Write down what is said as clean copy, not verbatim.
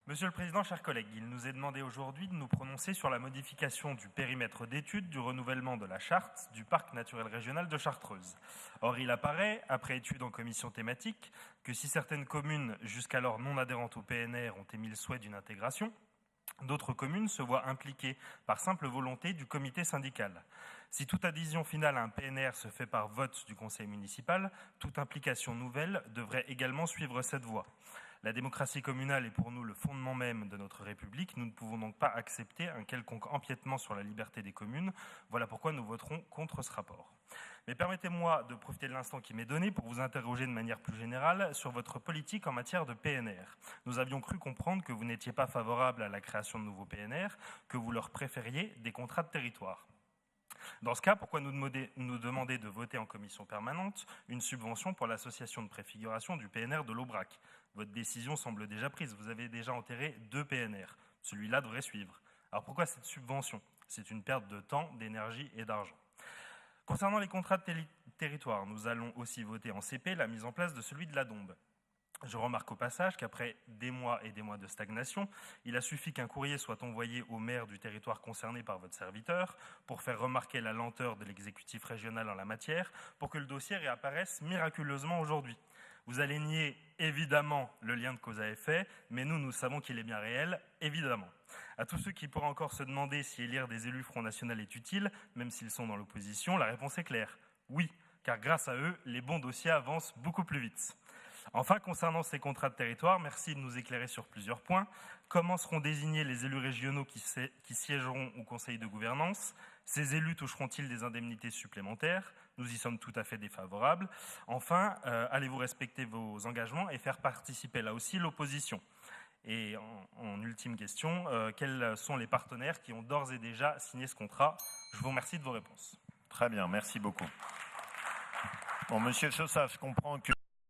Monsieur le Président, chers collègues, il nous est demandé aujourd'hui de nous prononcer sur la modification du périmètre d'étude du renouvellement de la charte du Parc naturel régional de Chartreuse. Or, il apparaît, après étude en commission thématique, que si certaines communes jusqu'alors non adhérentes au PNR ont émis le souhait d'une intégration, d'autres communes se voient impliquées par simple volonté du comité syndical. Si toute adhésion finale à un PNR se fait par vote du conseil municipal, toute implication nouvelle devrait également suivre cette voie. La démocratie communale est pour nous le fondement même de notre République. Nous ne pouvons donc pas accepter un quelconque empiètement sur la liberté des communes. Voilà pourquoi nous voterons contre ce rapport. Mais permettez-moi de profiter de l'instant qui m'est donné pour vous interroger de manière plus générale sur votre politique en matière de PNR. Nous avions cru comprendre que vous n'étiez pas favorable à la création de nouveaux PNR, que vous leur préfériez des contrats de territoire. Dans ce cas, pourquoi nous demander de voter en commission permanente une subvention pour l'association de préfiguration du PNR de l'Aubrac? Votre décision semble déjà prise, vous avez déjà enterré 2 PNR. Celui-là devrait suivre. Alors pourquoi cette subvention? C'est une perte de temps, d'énergie et d'argent. Concernant les contrats de territoire, nous allons aussi voter en CP la mise en place de celui de la Dombes. Je remarque au passage qu'après des mois et des mois de stagnation, il a suffi qu'un courrier soit envoyé au maire du territoire concerné par votre serviteur pour faire remarquer la lenteur de l'exécutif régional en la matière, pour que le dossier réapparaisse miraculeusement aujourd'hui. Vous allez nier évidemment le lien de cause à effet, mais nous savons qu'il est bien réel, évidemment. À tous ceux qui pourraient encore se demander si élire des élus Front National est utile, même s'ils sont dans l'opposition, la réponse est claire. Oui, car grâce à eux, les bons dossiers avancent beaucoup plus vite. Enfin, concernant ces contrats de territoire, merci de nous éclairer sur plusieurs points. Comment seront désignés les élus régionaux qui siégeront au conseil de gouvernance? Ces élus toucheront-ils des indemnités supplémentaires? Nous y sommes tout à fait défavorables. Enfin, allez-vous respecter vos engagements et faire participer là aussi l'opposition? Et en ultime question, quels sont les partenaires qui ont d'ores et déjà signé ce contrat? Je vous remercie de vos réponses. Très bien, merci beaucoup. Bon, Monsieur Chaussat, je comprends que...